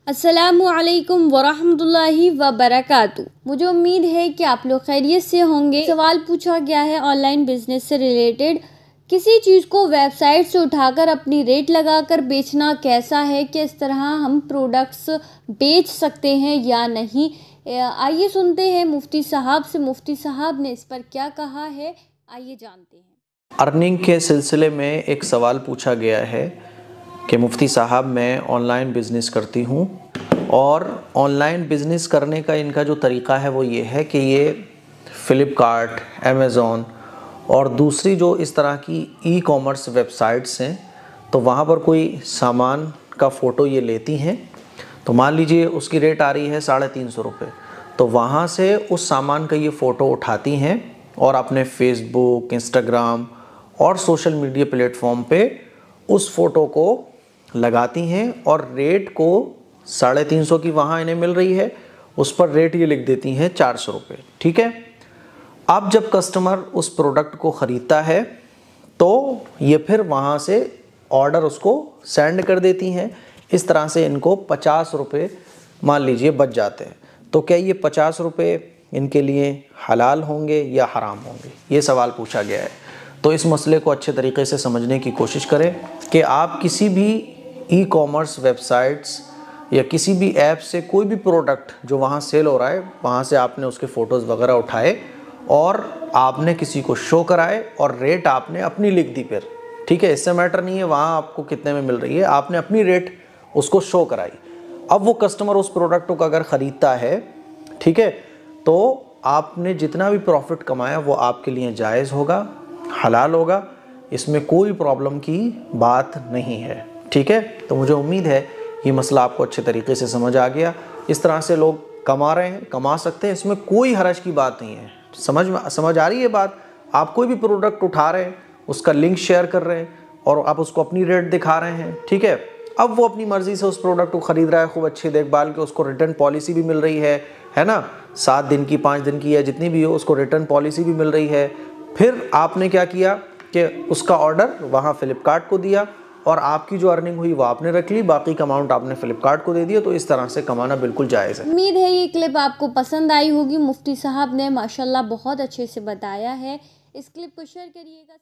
अस्सलामुअलैकुम वरहमतुल्लाहि वबरकातुहू। मुझे उम्मीद है कि आप लोग खैरियत से होंगे। सवाल पूछा गया है ऑनलाइन बिजनेस से रिलेटेड, किसी चीज़ को वेबसाइट से उठाकर अपनी रेट लगाकर बेचना कैसा है, कि इस तरह हम प्रोडक्ट्स बेच सकते हैं या नहीं। आइए सुनते हैं मुफ्ती साहब से, मुफ्ती साहब ने इस पर क्या कहा है, आइए जानते हैं। अर्निंग के सिलसिले में एक सवाल पूछा गया है कि मुफ्ती साहब मैं ऑनलाइन बिज़नेस करती हूँ और ऑनलाइन बिज़नेस करने का इनका जो तरीक़ा है वो ये है कि ये फ़्लिपकार्ट, अमेज़ॉन और दूसरी जो इस तरह की ई कॉमर्स वेबसाइट्स हैं तो वहाँ पर कोई सामान का फ़ोटो ये लेती हैं। तो मान लीजिए उसकी रेट आ रही है 350 रुपये, तो वहाँ से उस सामान का ये फ़ोटो उठाती हैं और अपने फ़ेसबुक, इंस्टाग्राम और सोशल मीडिया प्लेटफॉर्म पे उस फ़ोटो को लगाती हैं और रेट को 350 की वहाँ इन्हें मिल रही है, उस पर रेट ये लिख देती हैं 400 रुपये। ठीक है। अब जब कस्टमर उस प्रोडक्ट को ख़रीदता है तो ये फिर वहाँ से ऑर्डर उसको सेंड कर देती हैं। इस तरह से इनको 50 रुपये मान लीजिए बच जाते हैं। तो क्या ये 50 रुपये इनके लिए हलाल होंगे या हराम होंगे, ये सवाल पूछा गया है। तो इस मसले को अच्छे तरीके से समझने की कोशिश करें कि आप किसी भी ई कॉमर्स वेबसाइट्स या किसी भी ऐप से कोई भी प्रोडक्ट जो वहाँ सेल हो रहा है वहाँ से आपने उसके फ़ोटोज़ वगैरह उठाए और आपने किसी को शो कराए और रेट आपने अपनी लिख दी फिर। ठीक है, इससे मैटर नहीं है वहाँ आपको कितने में मिल रही है, आपने अपनी रेट उसको शो कराई। अब वो कस्टमर उस प्रोडक्ट को अगर ख़रीदता है, ठीक है, तो आपने जितना भी प्रॉफिट कमाया वो आपके लिए जायज़ होगा, हलाल होगा, इसमें कोई प्रॉब्लम की बात नहीं है। ठीक है। तो मुझे उम्मीद है ये मसला आपको अच्छे तरीके से समझ आ गया। इस तरह से लोग कमा रहे हैं, कमा सकते हैं, इसमें कोई हरज की बात नहीं है। समझ आ रही है बात। आप कोई भी प्रोडक्ट उठा रहे हैं, उसका लिंक शेयर कर रहे हैं और आप उसको अपनी रेट दिखा रहे हैं। ठीक है। अब वो अपनी मर्ज़ी से उस प्रोडक्ट को ख़रीद रहा है, खूब अच्छी देखभाल के, उसको रिटर्न पॉलिसी भी मिल रही है ना, 7 दिन की, 5 दिन की या जितनी भी हो, उसको रिटर्न पॉलिसी भी मिल रही है। फिर आपने क्या किया कि उसका ऑर्डर वहाँ फ़्लिपकार्ट को दिया और आपकी जो अर्निंग हुई वो आपने रख ली, बाकी का अमाउंट आपने फ़्लिपकार्ट को दे दिया। तो इस तरह से कमाना बिल्कुल जायज़ है। उम्मीद है ये क्लिप आपको पसंद आई होगी। मुफ्ती साहब ने माशाल्लाह बहुत अच्छे से बताया है। इस क्लिप को शेयर करिएगा।